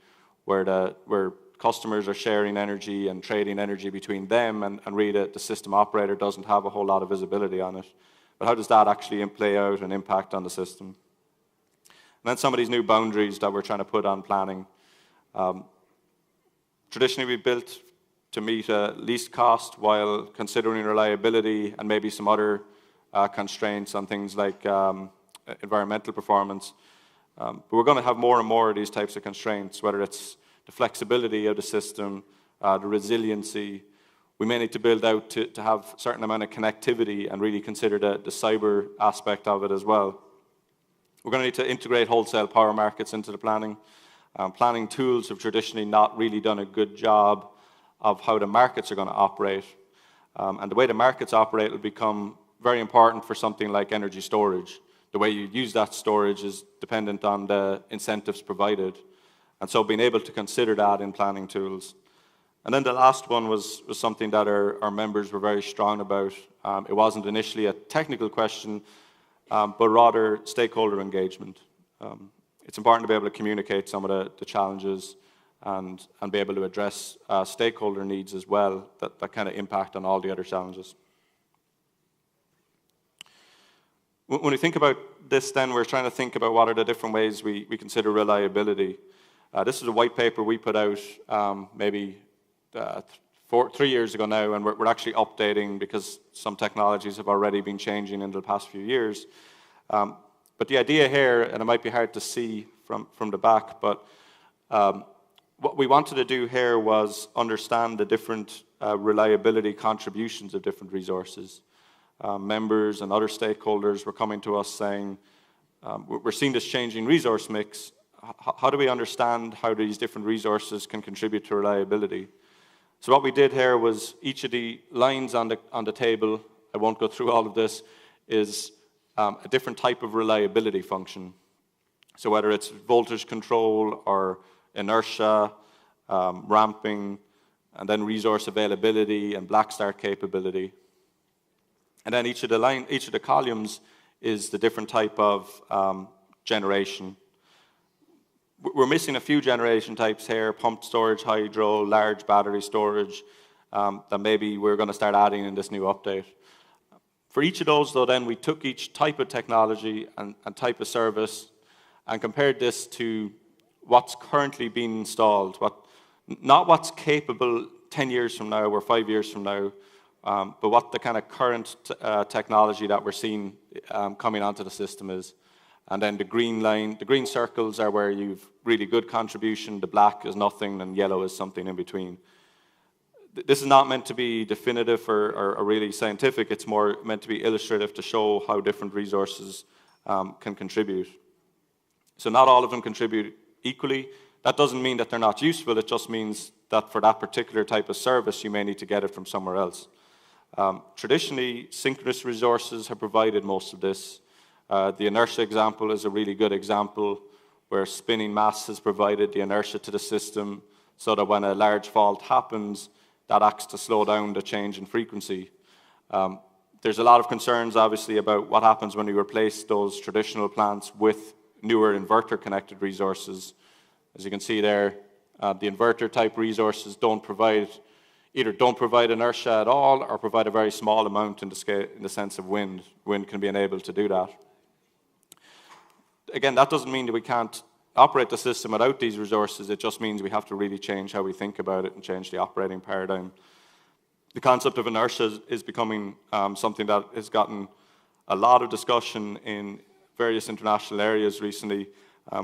where customers are sharing energy and trading energy between them, and really the system operator doesn't have a whole lot of visibility on it. But how does that actually play out and impact on the system? And then some of these new boundaries that we're trying to put on planning. Traditionally, we built to meet least cost while considering reliability and maybe some other constraints on things like environmental performance. But we're going to have more and more of these types of constraints, whether it's the flexibility of the system, the resiliency. We may need to build out to have a certain amount of connectivity and really consider the cyber aspect of it as well. We're going to need to integrate wholesale power markets into the planning. Planning tools have traditionally not really done a good job of how the markets are going to operate. And the way the markets operate will become very important for something like energy storage. The way you use that storage is dependent on the incentives provided. And so being able to consider that in planning tools. And then the last one was something that our members were very strong about. It wasn't initially a technical question, but rather stakeholder engagement. It's important to be able to communicate some of the challenges and be able to address stakeholder needs as well that kind of impact on all the other challenges. When we think about this, then we're trying to think about what are the different ways we consider reliability. This is a white paper we put out maybe 3 years ago now, and we're actually updating because some technologies have already been changing in the past few years. But the idea here, and it might be hard to see from the back, but what we wanted to do here was understand the different reliability contributions of different resources. Members and other stakeholders were coming to us saying, we're seeing this changing resource mix. How do we understand how these different resources can contribute to reliability? So what we did here was each of the lines on the table, I won't go through all of this, is a different type of reliability function. So whether it's voltage control or inertia, ramping, and then resource availability and black start capability. And then each of the columns is the different type of generation. We're missing a few generation types here: pumped storage, hydro, large battery storage, that maybe we're going to start adding in this new update. For each of those, though, then we took each type of technology and type of service and compared this to what's currently being installed, not what's capable 10 years from now or 5 years from now, but what the kind of current technology that we're seeing coming onto the system is. And then the green circles are where you've really good contribution, the black is nothing, and yellow is something in between. This is not meant to be definitive or really scientific, it's more meant to be illustrative to show how different resources can contribute. So not all of them contribute equally. That doesn't mean that they're not useful, it just means that for that particular type of service, you may need to get it from somewhere else. Traditionally, synchronous resources have provided most of this. The inertia example is a really good example where spinning mass has provided the inertia to the system so that when a large fault happens, that acts to slow down the change in frequency. There's a lot of concerns, obviously, about what happens when we replace those traditional plants with newer inverter-connected resources. As you can see there, the inverter-type resources either don't provide inertia at all or provide a very small amount in the sense of wind. Wind can be enabled to do that. Again, that doesn't mean that we can't operate the system without these resources. It just means we have to really change how we think about it and change the operating paradigm. The concept of inertia is becoming something that has gotten a lot of discussion in various international areas recently.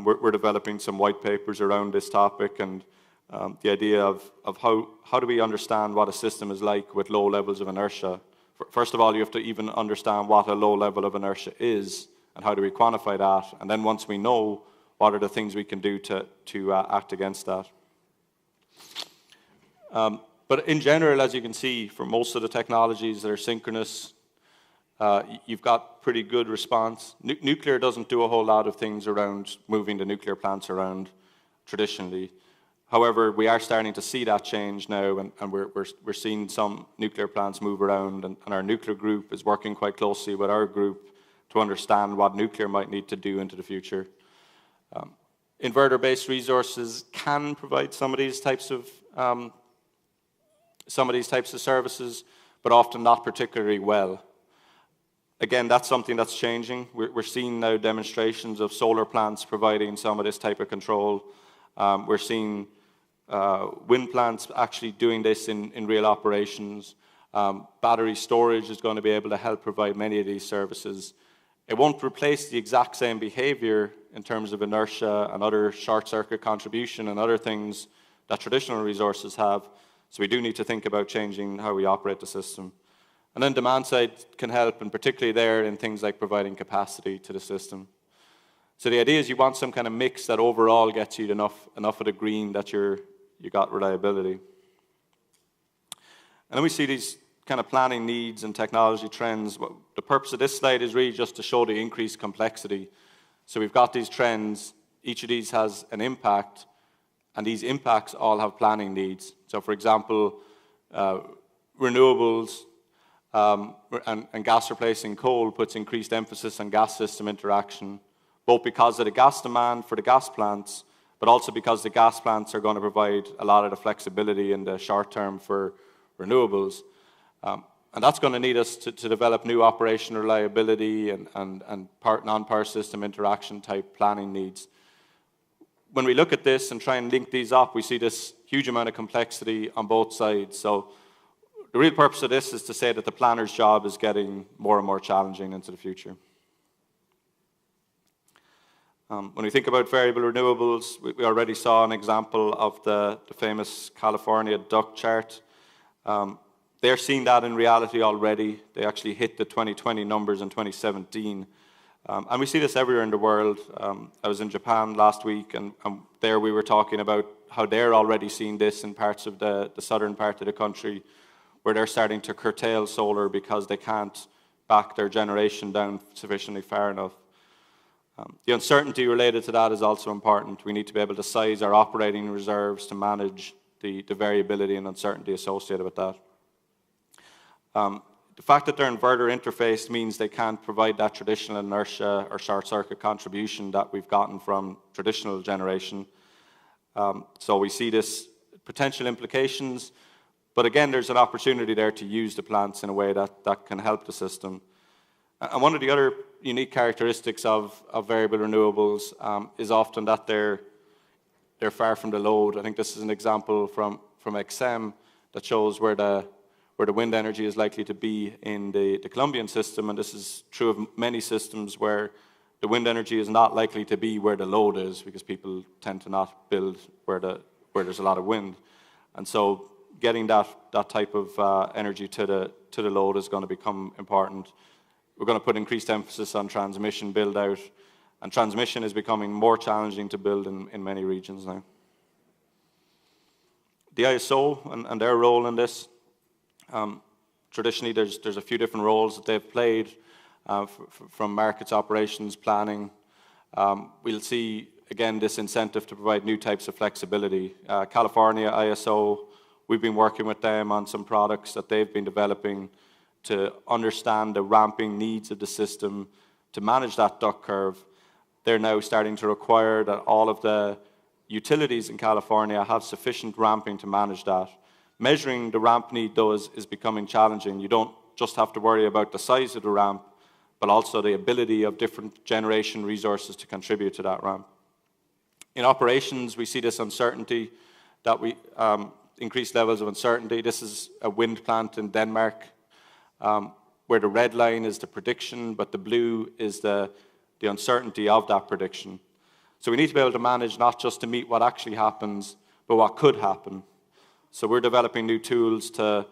We're developing some white papers around this topic, and the idea of how do we understand what a system is like with low levels of inertia. First of all, you have to even understand what a low level of inertia is and how do we quantify that. And then once we know, what are the things we can do to act against that. But in general, as you can see, for most of the technologies that are synchronous, you've got pretty good response. Nuclear doesn't do a whole lot of things around moving the nuclear plants around traditionally. However, we are starting to see that change now, and we're seeing some nuclear plants move around, and our nuclear group is working quite closely with our group to understand what nuclear might need to do into the future. Inverter-based resources can provide some of these types of services, but often not particularly well. Again, that's something that's changing. We're seeing now demonstrations of solar plants providing some of this type of control. We're seeing wind plants actually doing this in real operations. Battery storage is going to be able to help provide many of these services. It won't replace the exact same behavior in terms of inertia and other short-circuit contribution and other things that traditional resources have. So we do need to think about changing how we operate the system. And then demand side can help, and particularly there in things like providing capacity to the system. So the idea is you want some kind of mix that overall gets you enough of the green that you got reliability. And then we see these kind of planning needs and technology trends. The purpose of this slide is really just to show the increased complexity. So we've got these trends, each of these has an impact, and these impacts all have planning needs. So for example, renewables and gas replacing coal puts increased emphasis on gas system interaction, both because of the gas demand for the gas plants, but also because the gas plants are going to provide a lot of the flexibility in the short term for renewables. And that's going to need us to develop new operational reliability and non-power system interaction type planning needs. When we look at this and try and link these up, we see this huge amount of complexity on both sides. So the real purpose of this is to say that the planner's job is getting more and more challenging into the future. When we think about variable renewables, we already saw an example of the famous California duck chart. They're seeing that in reality already. They actually hit the 2020 numbers in 2017. And we see this everywhere in the world. I was in Japan last week, and there we were talking about how they're already seeing this in parts of the southern part of the country, where they're starting to curtail solar because they can't back their generation down sufficiently far enough. The uncertainty related to that is also important. We need to be able to size our operating reserves to manage the variability and uncertainty associated with that. The fact that they're inverter interfaced means they can't provide that traditional inertia or short circuit contribution that we've gotten from traditional generation. So we see this potential implications, but again, there's an opportunity there to use the plants in a way that can help the system. And one of the other unique characteristics of variable renewables is often that they're far from the load. I think this is an example from XM that shows where the wind energy is likely to be in the Colombian system, and this is true of many systems where the wind energy is not likely to be where the load is, because people tend to not build where there's a lot of wind. And so getting that type of energy to the load is going to become important. We're going to put increased emphasis on transmission build out, and transmission is becoming more challenging to build in many regions now. The ISO and their role in this, traditionally there's a few different roles that they've played, from markets, operations, planning. We'll see again this incentive to provide new types of flexibility. California ISO, we've been working with them on some products that they've been developing to understand the ramping needs of the system to manage that duck curve. They're now starting to require that all of the utilities in California have sufficient ramping to manage that. Measuring the ramp need, though, is becoming challenging. You don't just have to worry about the size of the ramp, but also the ability of different generation resources to contribute to that ramp. In operations, we see this uncertainty, that we increased levels of uncertainty. This is a wind plant in Denmark, where the red line is the prediction, but the blue is the uncertainty of that prediction. So we need to be able to manage not just to meet what actually happens, but what could happen. So we're developing new tools to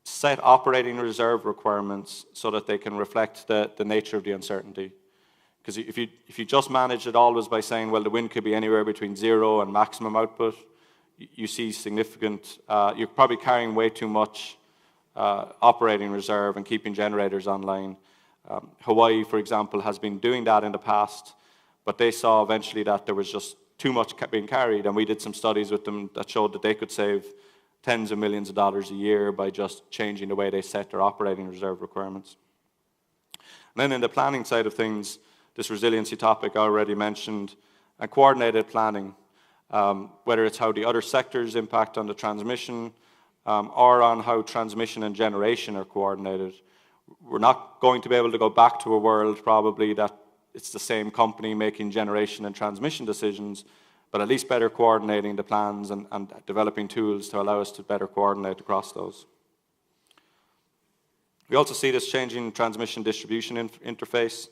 set operating reserve requirements so that they can reflect the nature of the uncertainty. Because if you just manage it always by saying, well, the wind could be anywhere between 0 and maximum output, you see significant, you're probably carrying way too much operating reserve and keeping generators online. Hawaii, for example, has been doing that in the past, but they saw eventually that there was just too much being carried, and we did some studies with them that showed that they could save tens of millions of dollars a year by just changing the way they set their operating reserve requirements. And then in the planning side of things, this resiliency topic I already mentioned, and coordinated planning, whether it's how the other sectors impact on the transmission, or on how transmission and generation are coordinated. We're not going to be able to go back to a world probably that it's the same company making generation and transmission decisions, but at least better coordinating the plans and developing tools to allow us to better coordinate across those. We also see this changing transmission distribution interface.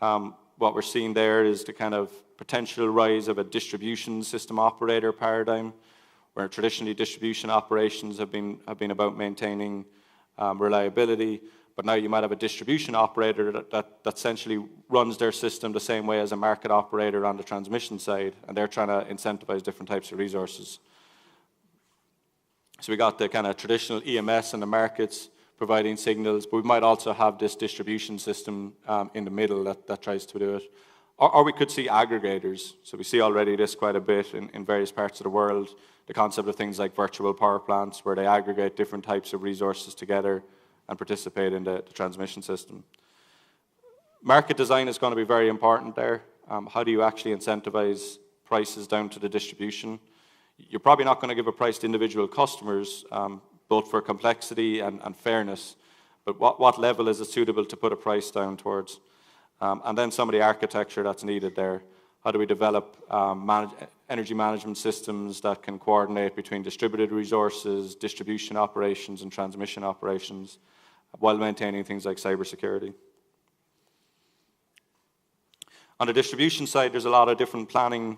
What we're seeing there is the kind of potential rise of a distribution system operator paradigm, where traditionally distribution operations have been about maintaining reliability, but now you might have a distribution operator that essentially runs their system the same way as a market operator on the transmission side, and they're trying to incentivize different types of resources. So we got the kind of traditional EMS in the markets providing signals, but we might also have this distribution system in the middle that tries to do it. Or we could see aggregators. So we see already this quite a bit in various parts of the world, the concept of things like virtual power plants, where they aggregate different types of resources together and participate in the transmission system. Market design is going to be very important there. How do you actually incentivize prices down to the distribution? You're probably not going to give a price to individual customers, both for complexity and fairness, but what level is it suitable to put a price down towards? And then some of the architecture that's needed there. How do we develop energy management systems that can coordinate between distributed resources, distribution operations, and transmission operations, while maintaining things like cybersecurity? On the distribution side, there's a lot of different planning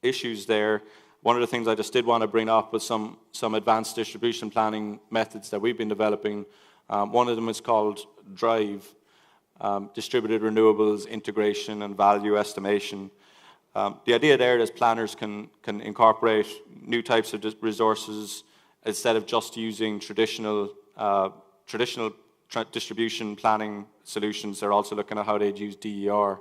issues there. One of the things I just did want to bring up was some advanced distribution planning methods that we've been developing. One of them is called DRIVE, Distributed Renewables Integration and Value Estimation. The idea there is planners can incorporate new types of resources instead of just using traditional distribution planning solutions. They're also looking at how they'd use DER.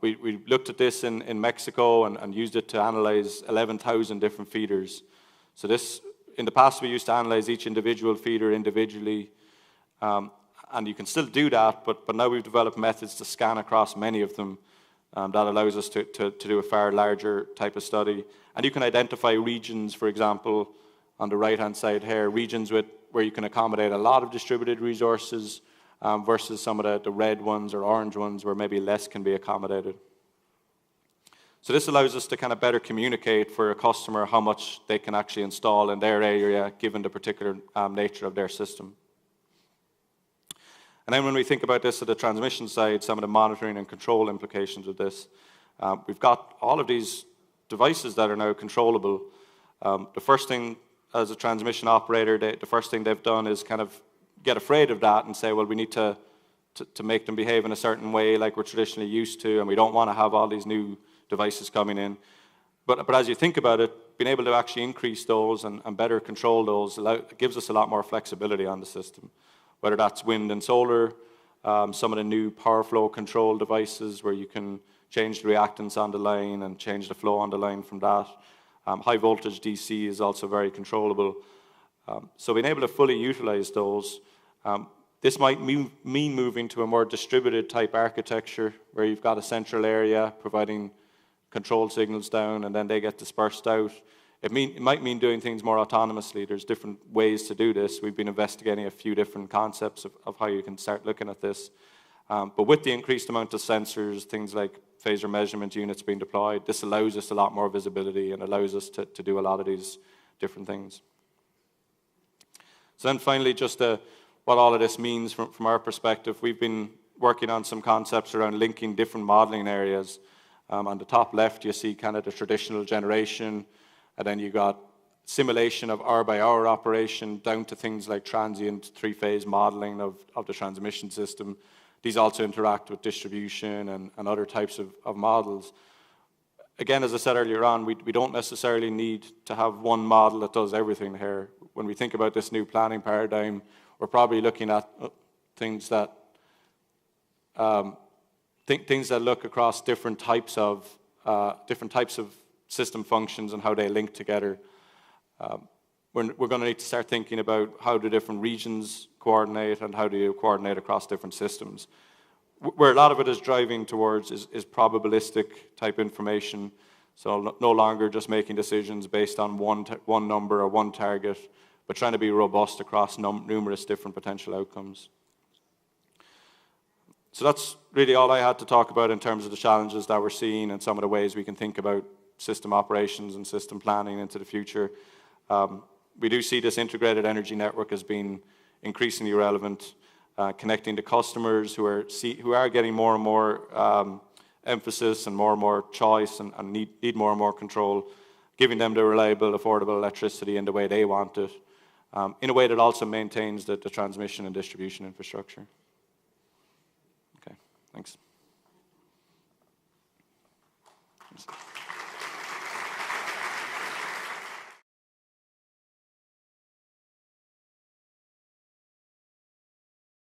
We looked at this in Mexico and used it to analyze 11,000 different feeders. So this, in the past, we used to analyze each individual feeder individually, and you can still do that, but now we've developed methods to scan across many of them. That allows us to do a far larger type of study. And you can identify regions, for example, on the right-hand side here, regions where you can accommodate a lot of distributed resources versus some of the red ones or orange ones where maybe less can be accommodated. So this allows us to kind of better communicate for a customer how much they can actually install in their area given the particular nature of their system. And then when we think about this at the transmission side, some of the monitoring and control implications of this, we've got all of these devices that are now controllable. The first thing, as a transmission operator, the first thing they've done is kind of get afraid of that and say, well, we need to make them behave in a certain way like we're traditionally used to, and we don't want to have all these new devices coming in. But as you think about it, being able to actually increase those and better control those gives us a lot more flexibility on the system, whether that's wind and solar, some of the new power flow control devices where you can change the reactance on the line and change the flow on the line from that. High voltage DC is also very controllable. So being able to fully utilize those, this might mean moving to a more distributed type architecture where you've got a central area providing control signals down and then they get dispersed out. It might mean doing things more autonomously. There's different ways to do this. We've been investigating a few different concepts of how you can start looking at this. But with the increased amount of sensors, things like phaser measurement units being deployed, this allows us a lot more visibility and allows us to do a lot of these different things. So then finally, just what all of this means from our perspective, we've been working on some concepts around linking different modeling areas. On the top left, you see kind of the traditional generation, and then you got simulation of hour-by-hour operation down to things like transient three-phase modeling of the transmission system. These also interact with distribution and other types of models. Again, as I said earlier on, we don't necessarily need to have one model that does everything here. When we think about this new planning paradigm, we're probably looking at things that look across different types of system functions and how they link together. We're going to need to start thinking about how do different regions coordinate and how do you coordinate across different systems. Where a lot of it is driving towards is probabilistic type information, so no longer just making decisions based on one number or one target, but trying to be robust across numerous different potential outcomes. So that's really all I had to talk about in terms of the challenges that we're seeing and some of the ways we can think about system operations and system planning into the future. We do see this integrated energy network as being increasingly relevant, connecting to customers who are getting more and more emphasis and more choice and need more and more control, giving them the reliable, affordable electricity in the way they want it, in a way that also maintains the transmission and distribution infrastructure. Okay, thanks.